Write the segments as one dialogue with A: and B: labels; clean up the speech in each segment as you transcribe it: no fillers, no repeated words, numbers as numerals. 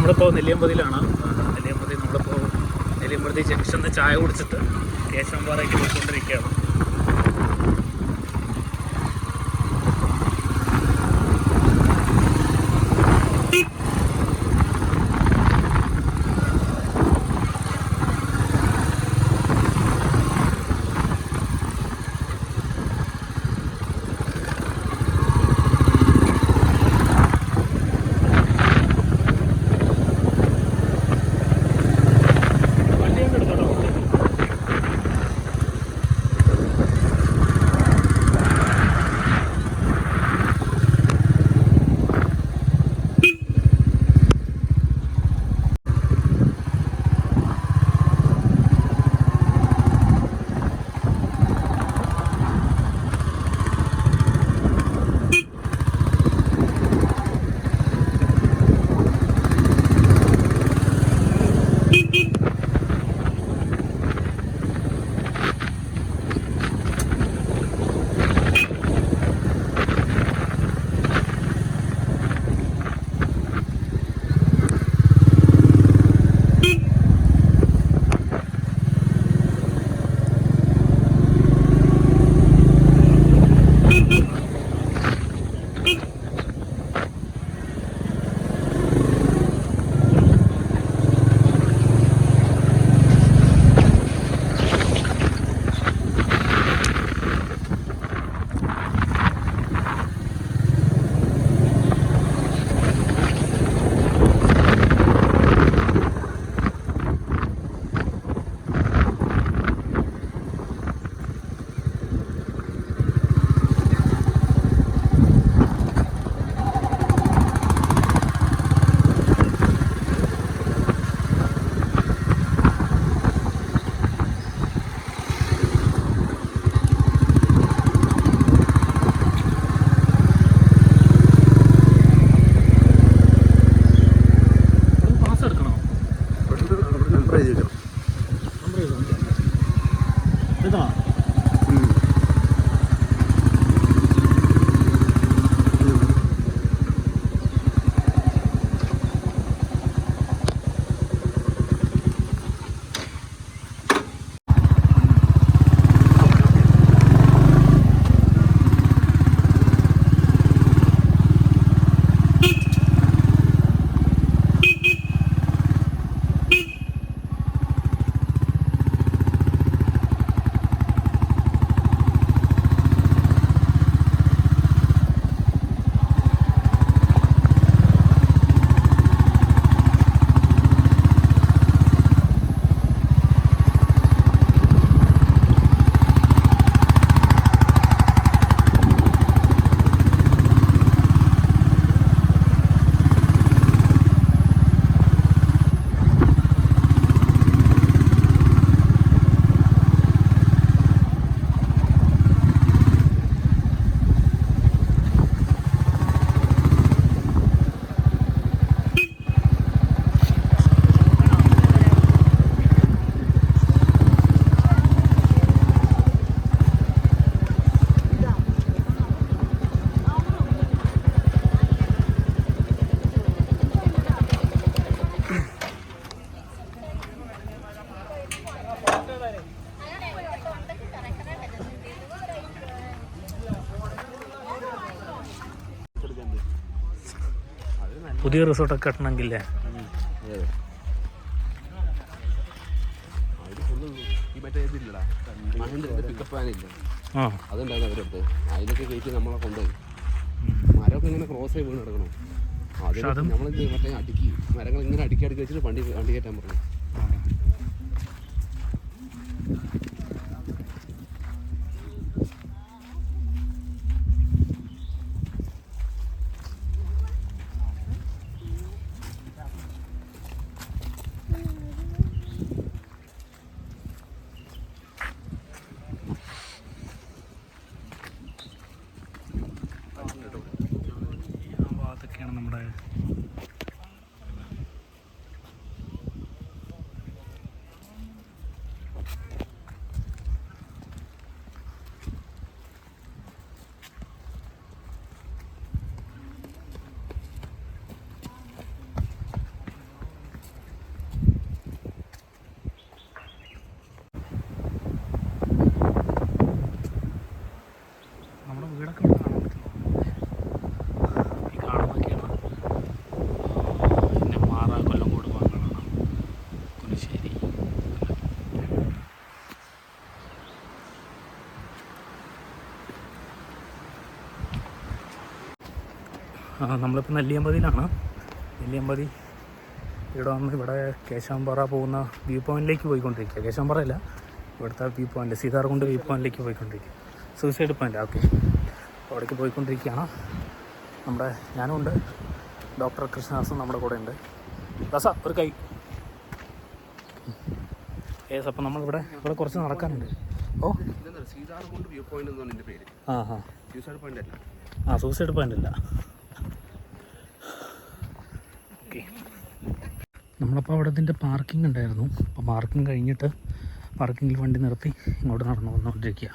A: നമ്മളിപ്പോൾ നെല്ലിയമ്പതിയിലാണ്. നെല്ലിയമ്പതി നമ്മളിപ്പോൾ നെല്ലിയമ്പതി ജംഗ്ഷനിൽ ചായ കുടിച്ചിട്ട് കേശവമ്പാറയ്ക്ക് പോയിക്കൊണ്ടിരിക്കുകയാണ്. പുതിയ റിസോർട്ടൊക്കെ കെട്ടണമെങ്കിലേ
B: അതുണ്ടായിരുന്നു അവരടുത്ത്. അതിലൊക്കെ കയറ്റി നമ്മളെ കൊണ്ടുപോയി മരമൊക്കെ ഇങ്ങനെ ക്രോസ് ആയി വീണ് കിടക്കണം. അത് നമ്മൾ മറ്റേ അടുക്കി മരങ്ങൾ ഇങ്ങനെ അടുക്കി വെച്ചിട്ട് വണ്ടി കയറ്റാൻ പറഞ്ഞു.
A: നമ്മുടെ നമ്മളിപ്പോൾ നെല്ലിയമ്പതിയിലാണ്. നെല്ലിയമ്പതി ഇവിടെ വന്ന് ഇവിടെ കേശവമ്പാറ പോകുന്ന വ്യൂ പോയിൻറ്റിലേക്ക് പോയിക്കൊണ്ടിരിക്കുക. കേശവമ്പാറയല്ല, ഇവിടുത്തെ വ്യൂ പോയിൻറ്റ് സീതാർകുണ്ട് വ്യൂ പോയിൻറ്റിലേക്ക് പോയിക്കൊണ്ടിരിക്കുക. Suicide point. ഓക്കെ, അവിടേക്ക് പോയിക്കൊണ്ടിരിക്കുകയാണ്. നമ്മുടെ ഞാനുണ്ട്, ഡോക്ടർ കൃഷ്ണദാസും നമ്മുടെ കൂടെ ഉണ്ട്. ദാസ ഒരു കൈ. യെസ്, അപ്പോൾ നമ്മളിവിടെ കുറച്ച് നടക്കാനുണ്ട്. ഓ,
B: സീതാർകുണ്ട് വ്യൂ പോയിന്റ് എന്നാണ് എൻ്റെ പേര്. സൂയിസൈഡ് പോയിന്റ് അല്ല.
A: സൂയിസൈഡ് പോയിൻ്റ് അല്ല. ഓക്കെ, നമ്മളപ്പോൾ അവിടെ ഇതിൻ്റെ പാർക്കിംഗ് ഉണ്ടായിരുന്നു. അപ്പോൾ പാർക്കിംഗ് കഴിഞ്ഞിട്ട് പാർക്കിങ്ങിൽ വണ്ടി നിർത്തി ഇങ്ങോട്ട് നടന്നു വന്നുകൊണ്ടിരിക്കുക.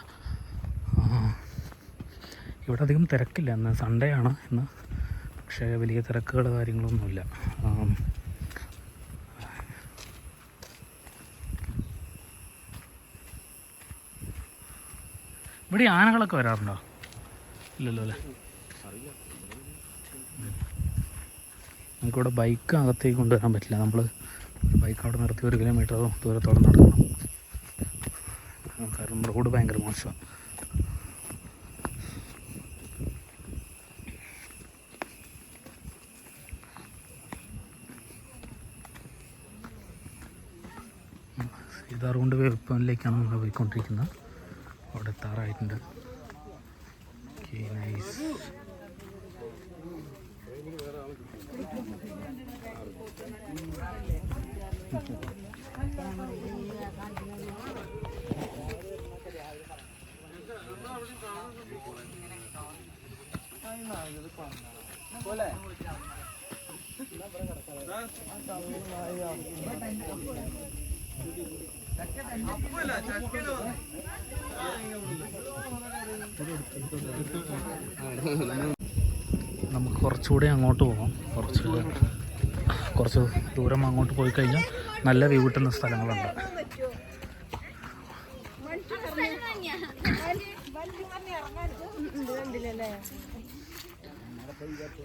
A: ഇവിടെ അധികം തിരക്കില്ല, ഇന്ന് സൺഡേ ആണ് ഇന്ന്. പക്ഷേ വലിയ തിരക്കുകൾ കാര്യങ്ങളൊന്നുമില്ല. ഇവിടെ ആനകളൊക്കെ വരാറുണ്ടോ? ഇല്ലല്ലോ അല്ലേ. നമുക്കിവിടെ ബൈക്ക് അകത്തേക്ക് കൊണ്ടുവരാൻ പറ്റില്ല. നമ്മൾ ബൈക്ക് അവിടെ നിർത്തി 1 കിലോമീറ്റർ ദൂരത്തോളം നടക്കണം. കാരണം റോഡ് ഭയങ്കര മോശമാണ്. സീതാർകുണ്ട് വെപ്പനിലേക്കാണ് നമ്മൾ പോയിക്കൊണ്ടിരിക്കുന്നത്. അവിടെ എത്താറായിട്ടുണ്ട്. Okay, nice. നമുക്ക് കുറച്ചുകൂടി അങ്ങോട്ട് പോകാം. കുറച്ച് ദൂരം അങ്ങോട്ട് പോയി കഴിഞ്ഞാൽ നല്ല വ്യൂ കിട്ടുന്ന സ്ഥലങ്ങളുണ്ട്.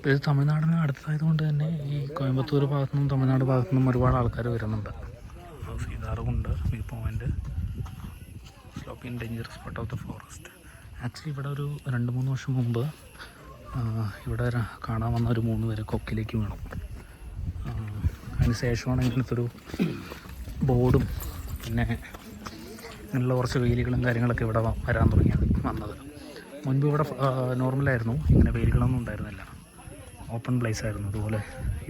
A: ഇത് തമിഴ്നാടിന് അടുത്തായതുകൊണ്ട് തന്നെ ഈ കോയമ്പത്തൂർ ഭാഗത്തുനിന്നും തമിഴ്നാട് ഭാഗത്തുനിന്നും ഒരുപാട് ആൾക്കാർ വരുന്നുണ്ട്. Seetharkund view point, sloping in danger spot of the forest. Actually ഇവിടെ ഒരു 2-3 വർഷം മുമ്പ് ഇവിടെ കാണാൻ വന്ന ഒരു 3 പേര് കൊക്കിലേക്ക് വീണു. അതിന് ശേഷമാണ് ഇങ്ങനത്തെ ഒരു ബോർഡും പിന്നെ ഇങ്ങനെയുള്ള കുറച്ച് വേലികളും കാര്യങ്ങളൊക്കെ ഇവിടെ വരാൻ വന്നത്. മുൻപ് ഇവിടെ നോർമലായിരുന്നു, ഇങ്ങനെ വേലികളൊന്നും ഉണ്ടായിരുന്നില്ല, ഓപ്പൺ പ്ലേസ് ആയിരുന്നു. അതുപോലെ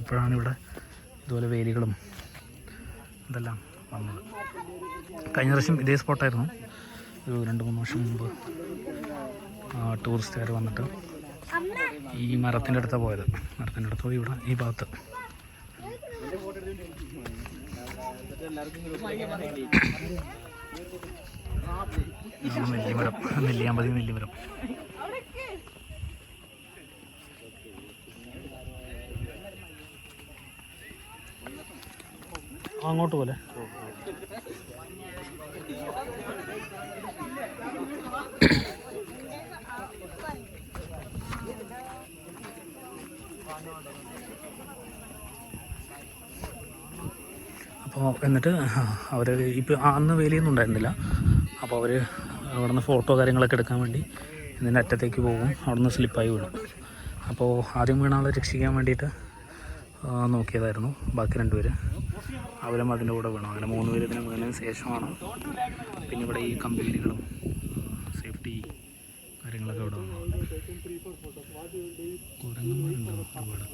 A: ഇപ്പോഴാണ് ഇവിടെ ഇതുപോലെ വേലികളും ഇതെല്ലാം വന്നത്. കഴിഞ്ഞ പ്രാവശ്യം ഇതേ സ്പോട്ടായിരുന്നു ഒരു 2-3 വർഷം മുമ്പ് ടൂറിസ്റ്റുകാർ വന്നിട്ട് ഈ മരത്തിൻ്റെ അടുത്താണ് പോയത്. മരത്തിൻ്റെ അടുത്ത് പോയി ഇവിടെ ഈ ഭാഗത്ത് നെല്ലിമരം, നെല്ലിയാമ്പതി നെല്ലിമരം. അങ്ങോട്ട് പോലെ അപ്പോൾ എന്നിട്ട് അവർ ഇപ്പോൾ അന്ന് വേലിയൊന്നും ഉണ്ടായിരുന്നില്ല. അപ്പോൾ അവർ അവിടെ നിന്ന് ഫോട്ടോ കാര്യങ്ങളൊക്കെ എടുക്കാൻ വേണ്ടി ഇതിൻ്റെ അറ്റത്തേക്ക് പോകും. അവിടെ നിന്ന് സ്ലിപ്പായി വീണു. അപ്പോൾ ആദ്യം വീണ ആളെ രക്ഷിക്കാൻ വേണ്ടിയിട്ട് നോക്കിയതായിരുന്നു. ബാക്കി 2 പേര് അവരും അതിൻ്റെ കൂടെ വീണു. അങ്ങനെ 3 പേര് ഇതിന് വീണതിന് ശേഷമാണ് പിന്നെ ഇവിടെ ഈ കമ്പനികളും സേഫ്റ്റി കാര്യങ്ങളൊക്കെ ഇവിടെ വന്നു. കുരങ്ങന്മാരുണ്ട് ഒരുപാട്.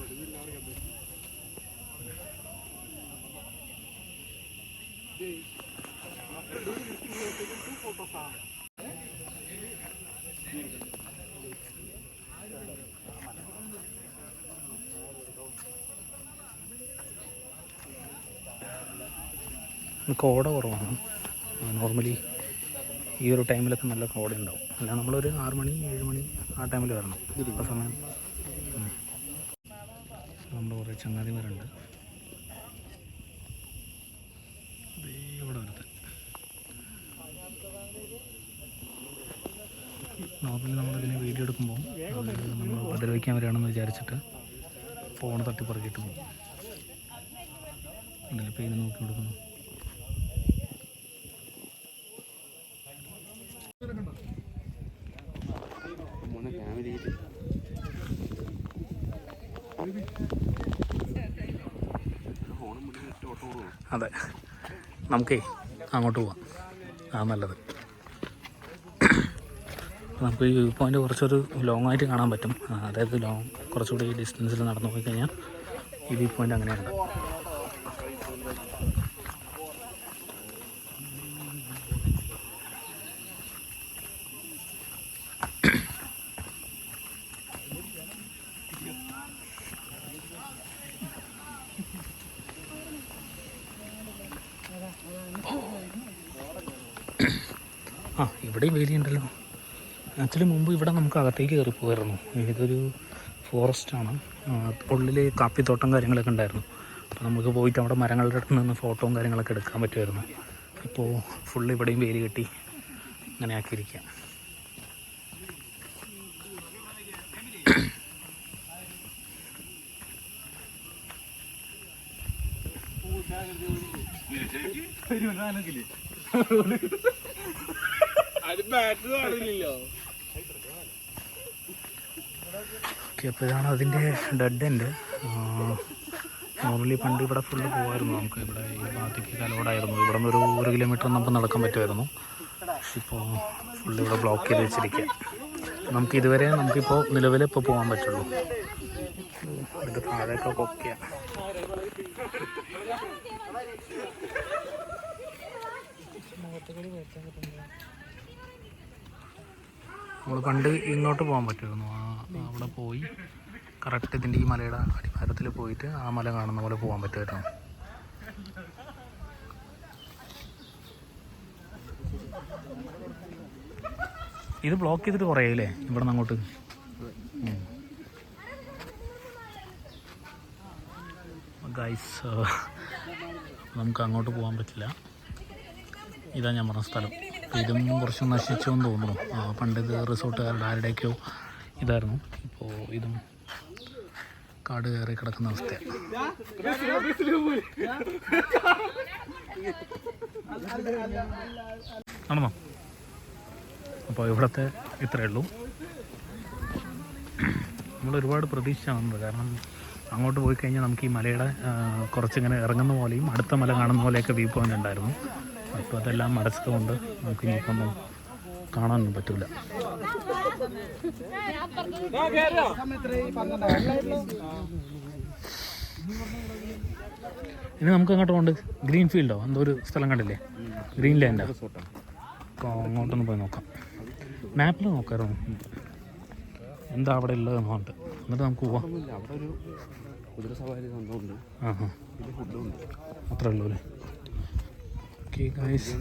A: കോട കുറവാണ്. നോർമലി ഈ ഒരു ടൈമിലൊക്കെ നല്ല കോട ഉണ്ടാവും. അല്ല നമ്മളൊരു 6 മണി 7 മണി ആ ടൈമിൽ വരണം. ഇപ്പോൾ സമയം നമ്മുടെ കുറേ ചങ്ങാതിമാരുണ്ട്. ഇവിടെ വരുന്നത് നോർമലി നമ്മളിതിനെ വീഡിയോ എടുക്കുമ്പോൾ നമ്മൾ ഉപദ്രവിക്കാൻ വരികയാണെന്ന് വിചാരിച്ചിട്ട് ഫോൺ തട്ടിപ്പറക്കിയിട്ട് പോകും. ഉണ്ടല്ലോ പേര് നോക്കി കൊടുക്കുന്നു. അതെ, നമുക്കേ അങ്ങോട്ട് പോവാം, അതാണ് നല്ലത്. നമുക്ക് ഈ വ്യൂ പോയിൻ്റ് കുറച്ചൊരു ലോങ് ആയിട്ട് കാണാൻ പറ്റും. അതായത് കുറച്ചുകൂടി ഈ ഡിസ്റ്റൻസിൽ നടന്നു പോയി കഴിഞ്ഞാൽ ഈ വ്യൂ പോയിൻ്റ് അങ്ങനെയുണ്ട്. ഇവിടെയും വേലിയുണ്ടല്ലോ. ആക്ച്വലി മുമ്പ് ഇവിടെ നമുക്ക് അകത്തേക്ക് കയറി പോകായിരുന്നു. ഇതൊരു ഫോറസ്റ്റാണ്, ഉള്ളിൽ കാപ്പിത്തോട്ടം കാര്യങ്ങളൊക്കെ ഉണ്ടായിരുന്നു. അപ്പോൾ നമുക്ക് പോയിട്ട് അവിടെ മരങ്ങളുടെ അടുത്ത് നിന്ന് ഫോട്ടോയും കാര്യങ്ങളൊക്കെ എടുക്കാൻ പറ്റുമായിരുന്നു. ഇപ്പോൾ ഫുള്ള് ഇവിടെയും വേലി കെട്ടി അങ്ങനെ ആക്കിയിരിക്കാം. ഓക്കെ, അപ്പോൾ ഇതാണ് അതിൻ്റെ ഡെഡ് എൻഡ്. നോർമലി പണ്ട് ഇവിടെ ഫുള്ള് പോകുമായിരുന്നു. നമുക്ക് ഇവിടെ ഈ ഭാഗത്തേക്ക് കലോടായിരുന്നു. ഇവിടെ നിന്ന് ഒരു 1 കിലോമീറ്റർ നമുക്ക് നടക്കാൻ പറ്റുമായിരുന്നു. പക്ഷെ ഇപ്പോൾ ഫുള്ള് ഇവിടെ ബ്ലോക്ക് ചെയ്ത് വെച്ചിരിക്കുക. നമുക്ക് ഇതുവരെ നമുക്കിപ്പോൾ നിലവിൽ ഇപ്പോൾ പോകാൻ പറ്റുള്ളൂ. ഇതിൻ്റെ താഴെയൊക്കെ കൊക്കയാണ്. നമ്മൾ പണ്ട് ഇങ്ങോട്ട് പോകാൻ പറ്റുമായിരുന്നു. അവിടെ പോയി കറക്റ്റ് ഇതിൻ്റെ ഈ മലയുടെ അടിവാരത്തിൽ പോയിട്ട് ആ മല കാണുന്ന പോലെ പോകാൻ പറ്റുമായിരുന്നു. ഇത് ബ്ലോക്ക് ചെയ്തിട്ട് കുറയില്ലേ ഇവിടെ നിന്ന് അങ്ങോട്ട്? ഗൈസ്, നമുക്ക് അങ്ങോട്ട് പോകാൻ പറ്റില്ല. ഇതാ ഞാൻ പറഞ്ഞ സ്ഥലം. ഇതും കുറച്ച് നശിച്ചെന്ന് തോന്നുന്നു. പണ്ട് ഇത് റിസോർട്ടുകാരുടെ ആരുടെയൊക്കെയോ ഇതായിരുന്നു. ഇപ്പോൾ ഇതും കാട് കയറി കിടക്കുന്ന അവസ്ഥയാണ്. ആണോ? അപ്പോൾ ഇവിടുത്തെ ഇത്രയേ ഉള്ളൂ. നമ്മൾ ഒരുപാട് പ്രതീക്ഷിച്ചാണ്. കാരണം അങ്ങോട്ട് പോയി കഴിഞ്ഞാൽ നമുക്ക് ഈ മലയുടെ കുറച്ചിങ്ങനെ ഇറങ്ങുന്ന പോലെയും അടുത്ത മല കാണുന്ന പോലെയൊക്കെ വ്യൂ പോയിൻ്റ് ഉണ്ടായിരുന്നു. അപ്പോൾ അതെല്ലാം അടച്ചതുകൊണ്ട് നമുക്ക് ഇനിയിപ്പോൾ ഒന്നും കാണാനൊന്നും പറ്റില്ല. ഇനി നമുക്ക് അങ്ങോട്ട് കൊണ്ട് ഗ്രീൻ ഫീൽഡോ എന്തോ ഒരു സ്ഥലം കണ്ടില്ലേ, ഗ്രീൻ ലാൻഡോ? അപ്പോൾ അങ്ങോട്ടൊന്ന് പോയി നോക്കാം. മാപ്പിൽ നോക്കാമായിരുന്നു എന്താ അവിടെ ഉള്ളതെന്ന് പറഞ്ഞിട്ട്. എന്നിട്ട് നമുക്ക് പോവാം. അത്രേ ഉള്ളൂ അല്ലേ? ഓക്കെ ഗൈസ്,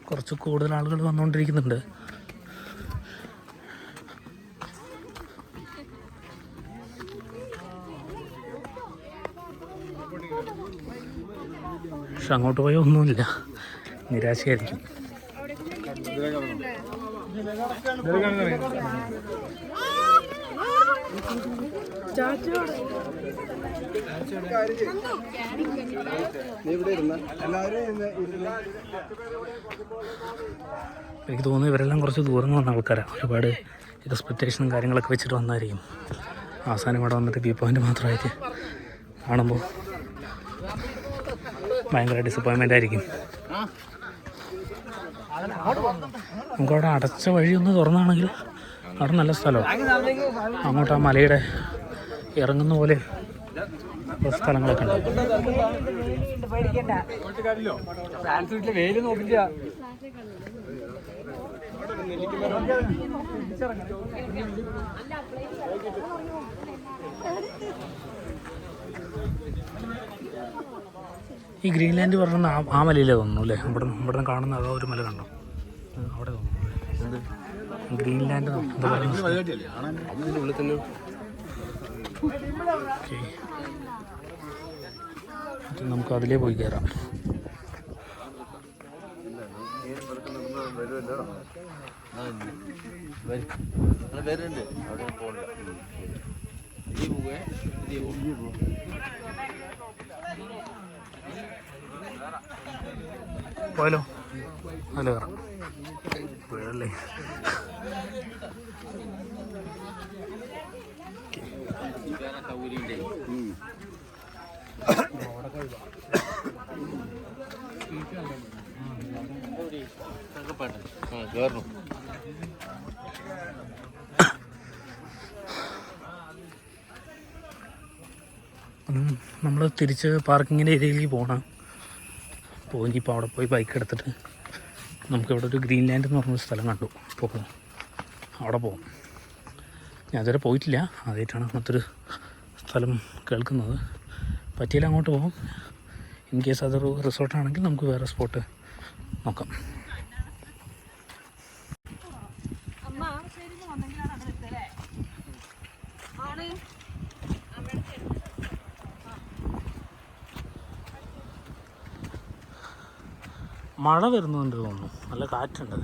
A: കുറച്ച് കൂടുതൽ ആളുകൾ വന്നുകൊണ്ടിരിക്കുന്നുണ്ട്. പക്ഷെ അങ്ങോട്ട് പോയാൽ ഒന്നുമില്ല, നിരാശയായിരിക്കും. എനിക്ക് തോന്നുന്നു ഇവരെല്ലാം കുറച്ച് ദൂരം വന്ന ആൾക്കാരാണ്. ഒരുപാട് എക്സ്പെക്റ്റേഷനും കാര്യങ്ങളൊക്കെ വെച്ചിട്ട് വന്നായിരിക്കും. അവസാനം ഇവിടെ വന്നിട്ട് വ്യൂ പോയിൻ്റ് മാത്രമായിട്ട് കാണുമ്പോൾ ഭയങ്കര ഡിസപ്പോയിൻമെൻ്റ് ആയിരിക്കും. നമുക്കവിടെ അടച്ച വഴിയൊന്ന് തുറന്നാണെങ്കിൽ അവിടെ നല്ല സ്ഥലമാണ്. അങ്ങോട്ട് ആ മലയുടെ ഇറങ്ങുന്ന പോലെ സ്ഥലങ്ങളൊക്കെ ഉണ്ട്. ഈ ഗ്രീൻലാൻഡ് പറഞ്ഞ ആ മലയിലേ തോന്നുന്നു അല്ലേ? ഇവിടെ കാണുന്ന അതോ ഒരു മല കണ്ടോ അവിടെ തോന്നുന്നു. ഗ്രീൻലാൻഡ് എന്താ പറയുന്നത്?
B: അതിൻ്റെ ഉള്ളിൽ തന്നെ
A: ഓക്കെ, നമുക്ക് അതിലേ പോയി കയറാം. പോയാലോ? അതിൽ കയറാം. പുഴല്ലേ. നമ്മൾ തിരിച്ച് പാർക്കിങ്ങിൻ്റെ ഏരിയയിലേക്ക് പോകണം. ഇനിയിപ്പോൾ അവിടെ പോയി ബൈക്ക് എടുത്തിട്ട് നമുക്കിവിടെ ഒരു ഗ്രീൻലാൻഡ് എന്ന് പറഞ്ഞൊരു സ്ഥലം കണ്ടു. അപ്പോൾ അവിടെ പോകും. ഞാൻ അതുവരെ പോയിട്ടില്ല, ആദ്യമായിട്ടാണ് അങ്ങനത്തൊരു സ്ഥലം കേൾക്കുന്നത്. പറ്റിയാൽ അങ്ങോട്ട് പോകും. ഇൻ കേസ് അതൊരു റിസോർട്ടാണെങ്കിൽ നമുക്ക് വേറെ സ്പോട്ട് നോക്കാം. മഴ വരുന്നുണ്ട് തോന്നുന്നു, നല്ല കാറ്റുണ്ട്.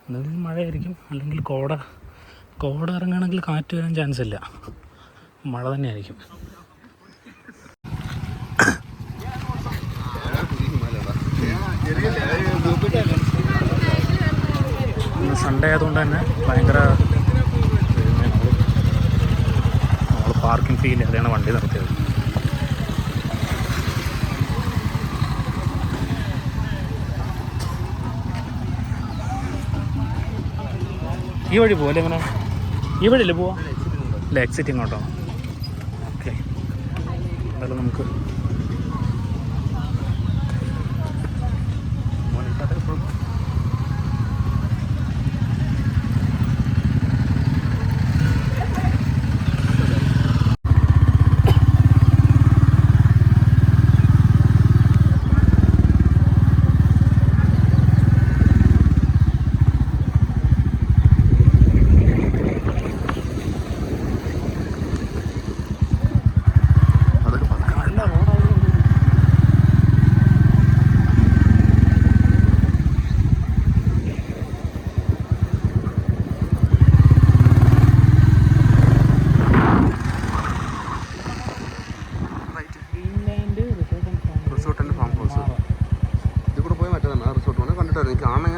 A: എന്തെങ്കിലും മഴയായിരിക്കും, അല്ലെങ്കിൽ കോട ഇറങ്ങുകയാണെങ്കിൽ കാറ്റ് വരാൻ ചാൻസ് ഇല്ല, മഴ തന്നെയായിരിക്കും. ഇന്ന് സൺഡേ ആയതുകൊണ്ട് തന്നെ ഭയങ്കര നമ്മൾ പാർക്കിംഗ് ഫീൽ ചെയ്യാതെയാണ് വണ്ടി നിർത്തിയത്. ഈ വഴി പോലെ എങ്ങനെ? ഈ വഴിയല്ലേ പോവാ? ഇല്ല, എക്സിറ്റ് ഇങ്ങോട്ടോ. ഓക്കെ, എന്തായാലും നമുക്ക്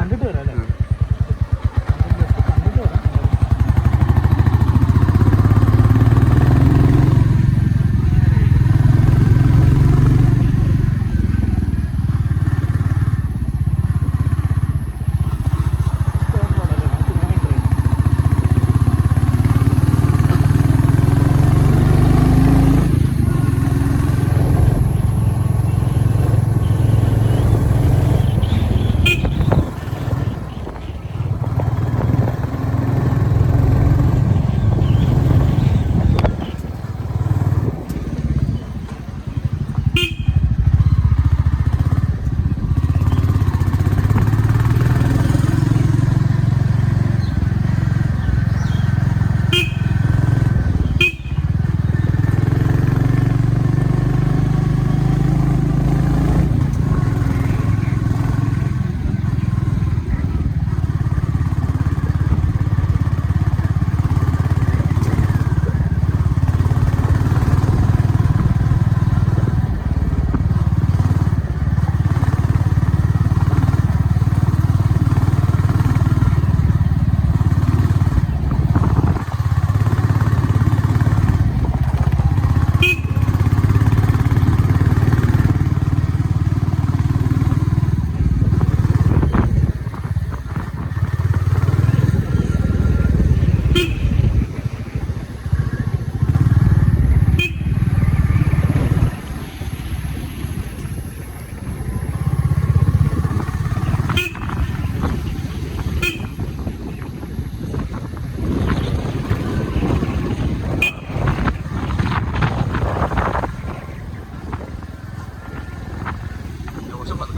A: കണ്ടിട്ട് വരാം അല്ലേ?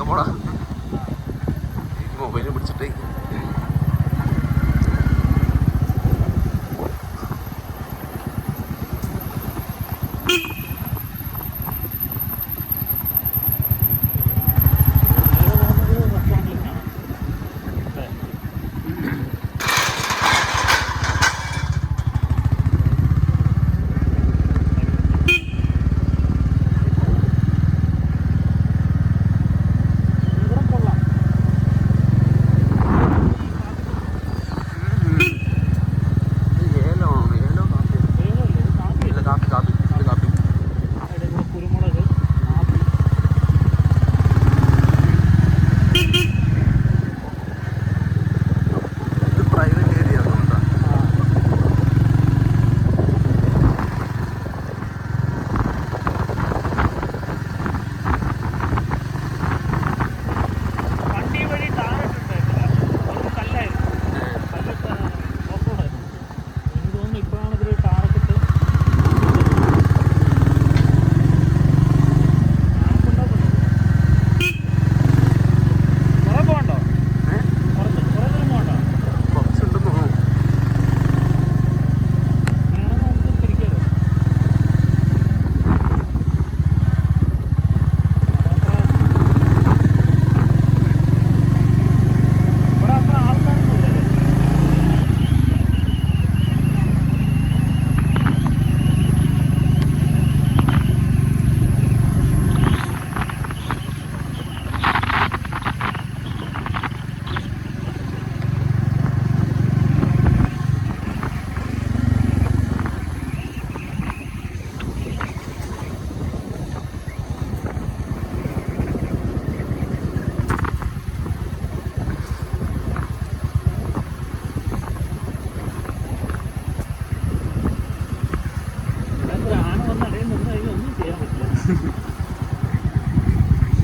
B: പോടാ. മൊബൈലിൽ പിടിച്ചിട്ടേ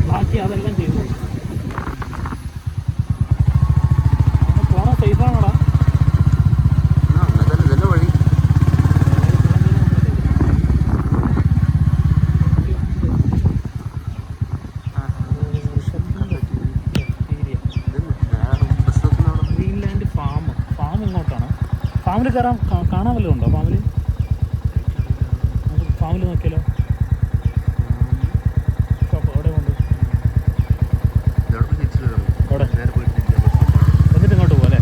A: ബാക്കി അതെല്ലാം ചെയ്തു. പോണ സേഫാണോടാ?
B: ഇതന്നെ വഴി.
A: ഗ്രീൻലാൻഡ് ഫാം ഇങ്ങോട്ടാണ്. ഫാമിൽ കയറാൻ കാണാൻ വല്ലതും ഉണ്ടോ? ഫാമിൽ നോക്കിയാലോ? അവിടെ കൊണ്ട് എന്നിട്ട് ഇങ്ങോട്ട് പോകാം അല്ലേ?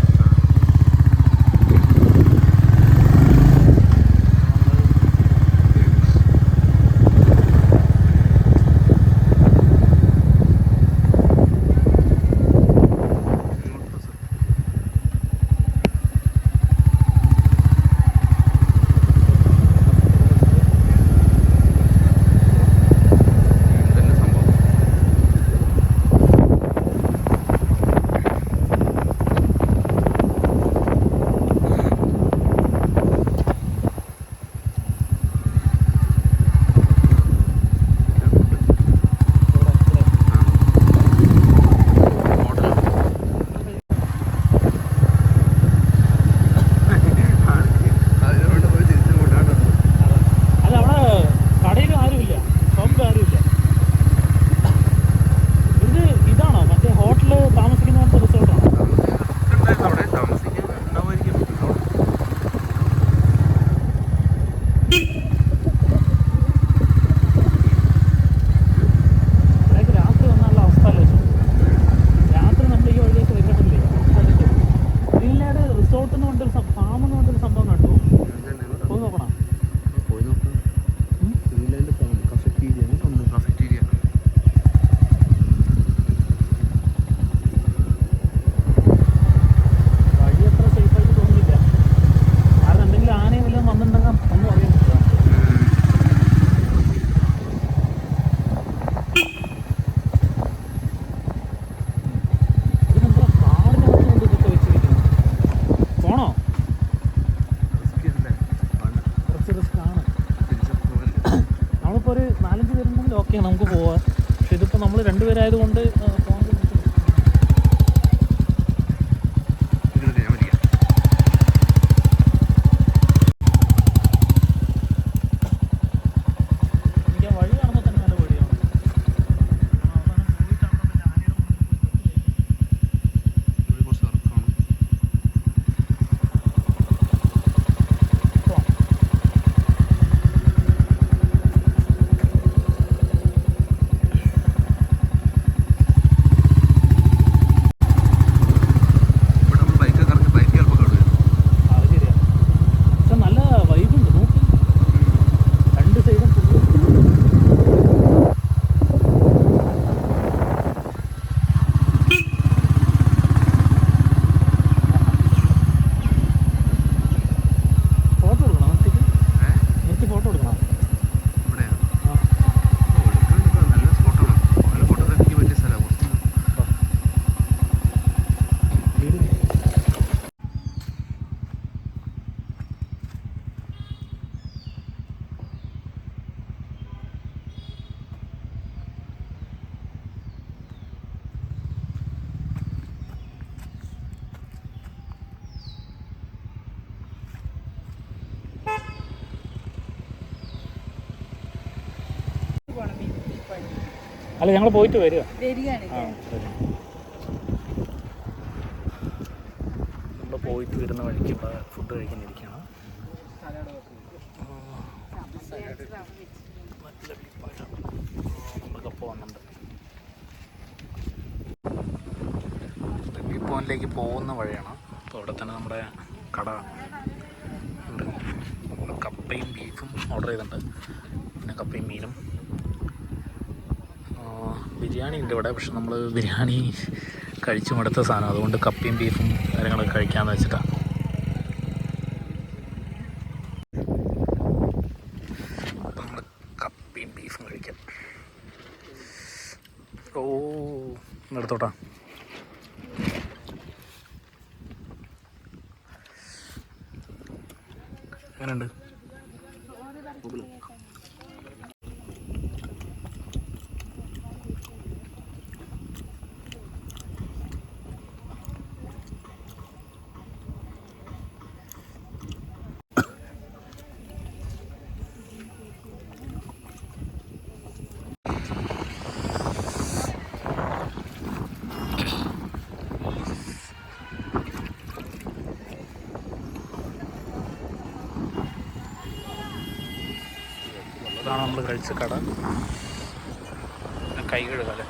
A: ഓക്കെ നമുക്ക് പോവാം. പക്ഷെ ഇതിപ്പോൾ നമ്മൾ രണ്ടുപേരായതുകൊണ്ട് പോകാൻ എനിക്ക് വഴി കാണുമ്പോൾ തന്നെ നല്ല പേടിയാണ്. അവസാനം പോയിട്ടാണ് അല്ല ഞങ്ങൾ പോയിട്ട് വരിക. നമ്മൾ പോയിട്ട് വരുന്ന വഴിക്ക് ഇവിടെ ഫുഡ് കഴിക്കാനിരിക്കുകയാണ്. നമ്മൾക്കൊപ്പം വന്നിട്ടുണ്ട്. പോയിന്റിലേക്ക് പോകുന്ന വഴിയാണ്. അപ്പോൾ അവിടെ തന്നെ നമ്മുടെ കട ഉണ്ട്. നമ്മൾ കപ്പയും ബീഫും ഓർഡർ ചെയ്തിട്ടുണ്ട്. പിന്നെ കപ്പയും മീനും, ബിരിയാണി ഉണ്ട് ഇവിടെ. പക്ഷെ നമ്മൾ ബിരിയാണി കഴിച്ചു മടുത്ത സാധനം, അതുകൊണ്ട് കപ്പയും ബീഫും കാര്യങ്ങളൊക്കെ കഴിക്കാമെന്ന് വെച്ചിട്ടാണ്. അപ്പം നമ്മൾ കപ്പയും ബീഫും കഴിക്കാം. ഓ എടുത്തോട്ടാ. എങ്ങനെയുണ്ട്? ഇതാണ് നമ്മൾ കഴിച്ച കട. കൈ കഴുകാല്ലേ.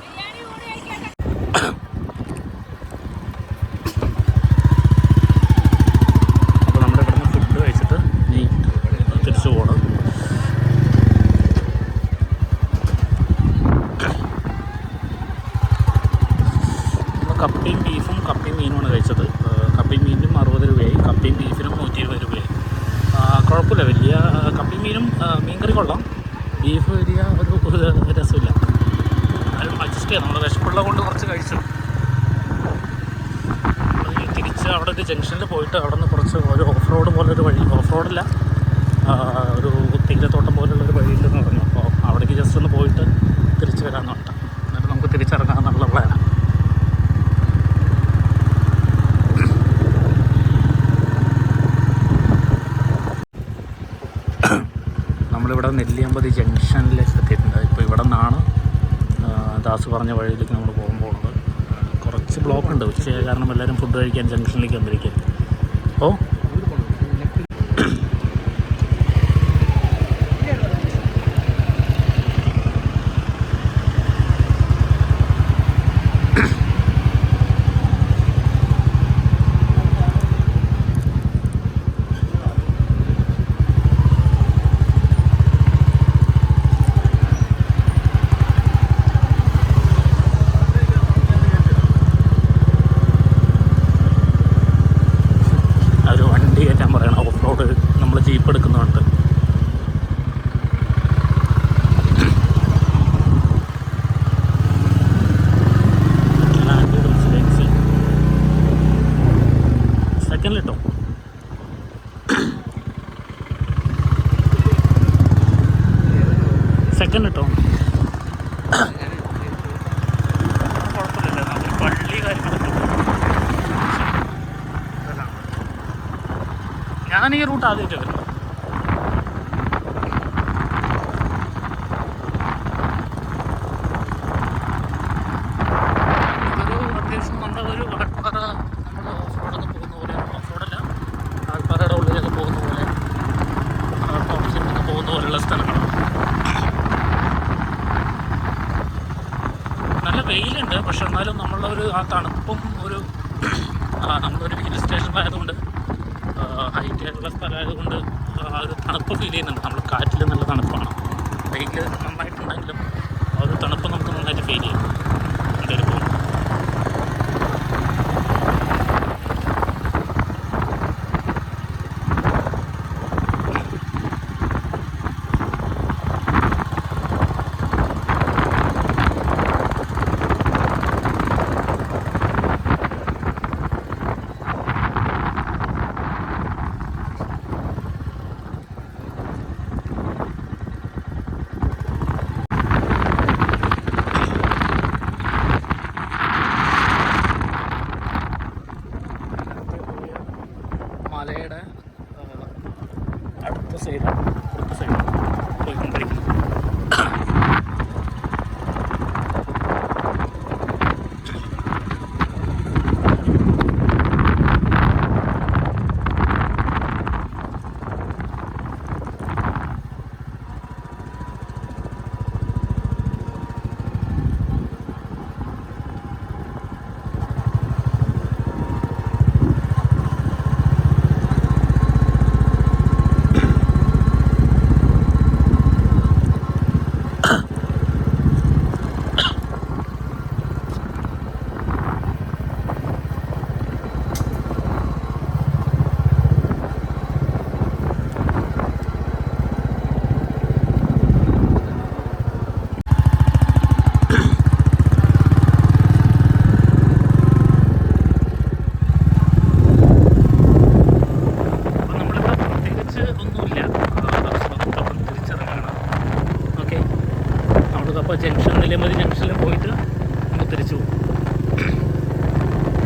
A: അപ്പോൾ നമ്മുടെ ഇവിടുന്ന് ഫുഡ് കഴിച്ചിട്ട് ഇനി തിരിച്ചു പോകണം. നമ്മൾ കപ്പയും ബീഫും കപ്പയും മീനുമാണ് കഴിച്ചത്. കപ്പയും മീനും 60 രൂപയായി, കപ്പയും ബീഫിനും 120 രൂപയായി. കുഴപ്പമില്ല, വലിയ കപ്പയും മീനും മീൻകറി കൊള്ളാം. ബീഫ് വലിയ ഒരു രസമില്ല. അത് അഡ്ജസ്റ്റ് ചെയ്യാം. നമ്മൾ വിശപ്പുള്ളത് കൊണ്ട് കുറച്ച് കഴിച്ചു. തിരിച്ച് അവിടെ ഒരു ജംഗ്ഷനിൽ പോയിട്ട് അവിടെ നിന്ന് കുറച്ച് ഒരു ഓഫ് റോഡ് പോലൊരു വഴി, ഓഫ് റോഡല്ല, ഒരു തേയിലത്തോട്ടം പോലുള്ളൊരു വഴിയില്ലെന്ന് പറഞ്ഞു. അപ്പോൾ അവിടേക്ക് ജസ്റ്റ് ഒന്ന് പോയിട്ട് തിരിച്ച് വരാമെന്ന് പറഞ്ഞിട്ട് എന്നിട്ട് നമുക്ക് തിരിച്ചിറങ്ങാമെന്നുള്ള പ്ലാനാണ്. നമ്മളിവിടെ നെല്ലിയാമ്പതി ജംഗ്ഷനിലേക്ക് എത്തിയിട്ടുണ്ട്. ഇപ്പോൾ ഇവിടെ നിന്നാണ് ദാസ് പറഞ്ഞ വഴിയിലേക്ക് നമ്മൾ പോകാൻ പോകുന്നത്. കുറച്ച് ബ്ലോക്ക് ഉണ്ട് ഉച്ചയായ കാരണം എല്ലാവരും ഫുഡ് കഴിക്കാൻ ജംഗ്ഷനിലേക്ക് വന്നിരിക്കും. ഓ ജീപ്പ് എടുക്കുന്നുണ്ട്. സെക്കൻഡിലിട്ടോ സെക്കൻഡിട്ടോ കുഴപ്പമില്ല. നമ്മൾ പള്ളി കാര്യങ്ങളൊക്കെ ഞാൻ ഈ റൂട്ട് ആദ്യമായിട്ട് വരുന്നത്. ഇതൊരു അത്യാവശ്യം നമ്മളൊരു ആൾപ്പാറ, നമ്മൾ ഓഫ് റോഡൊക്കെ പോകുന്ന പോലെ, ഓഫ് റോഡല്ല ആൾപ്പാറയുടെ ഉള്ളിലൊക്കെ പോകുന്ന പോലെ, ടൗൺഷിപ്പൊക്കെ പോകുന്ന പോലെയുള്ള സ്ഥലങ്ങളാണ്. നല്ല വെയിലുണ്ട്, പക്ഷെ എന്നാലും നമ്മളൊരു ആ തണുപ്പും ഒരു നമ്മളൊരു ഹിൽ സ്റ്റേഷനിലായതുകൊണ്ട് ഹൈറ്റ് ആയിട്ടുള്ള സ്ഥലമായതുകൊണ്ട് ആ ഒരു തണുപ്പ് ഫീൽ ചെയ്യുന്നുണ്ട്. നമ്മൾ കാറ്റിൽ നല്ല തണുപ്പാണ്. വെയിൽ നന്നായിട്ടുണ്ടെങ്കിലും ആ ഒരു തണുപ്പ് നമുക്ക് നന്നായിട്ട് ഫീൽ ചെയ്യും. എന്തായാലും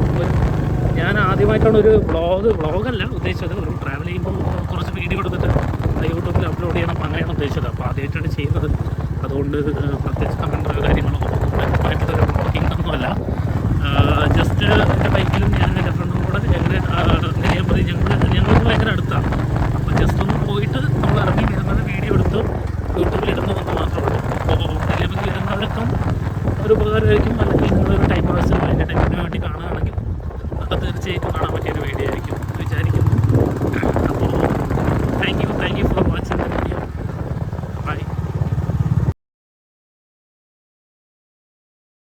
A: ഉള്ളൂ. ഞാൻ ആദ്യമായിട്ടാണ് ഒരു വ്ളോഗല്ല ഉദ്ദേശിച്ചത്, ഒരു ട്രാവൽ ചെയ്യുമ്പോൾ കുറച്ച് വീഡിയോ എടുത്തിട്ട് യൂട്യൂബിൽ അപ്ലോഡ് ചെയ്യണം അങ്ങനെയാണ് ഉദ്ദേശിച്ചത്. അപ്പോൾ ആദ്യമായിട്ടാണ് ചെയ്യുന്നത്. അതുകൊണ്ട് പ്രത്യേകിച്ച് കമൻറ്റോ കാര്യങ്ങളോ വ്യക്തമായിട്ടൊരു വ്ളോഗിങ് ഒന്നുമല്ല. ജസ്റ്റ് എൻ്റെ ബൈക്കിലും ഞാൻ എൻ്റെ ഫ്രണ്ടും കൂടെ എങ്ങനെ നെല്ലിയാമ്പതി ഞങ്ങൾക്ക് ഭയങ്കര അടുത്താണ്. അപ്പോൾ ജസ്റ്റ് ഒന്ന് പോയിട്ട് നമ്മൾ ഇറങ്ങി വരുന്നത് വീഡിയോ എടുത്ത് യൂട്യൂബിലിടുന്നു എന്ന് മാത്രമേ ഉള്ളൂ. അപ്പോൾ നെല്ലിയാമ്പതി വരുന്നവർക്കും ഒരു ഉപകാരമായിരിക്കും. അല്ലെങ്കിൽ നിങ്ങളൊരു ടൈം പാസിന് അതിൻ്റെ ടൈമിന് വേണ്ടി കാണുകയാണെങ്കിൽ അത് തീർച്ചയായിട്ടും കാണാൻ പറ്റിയൊരു വീഡിയോ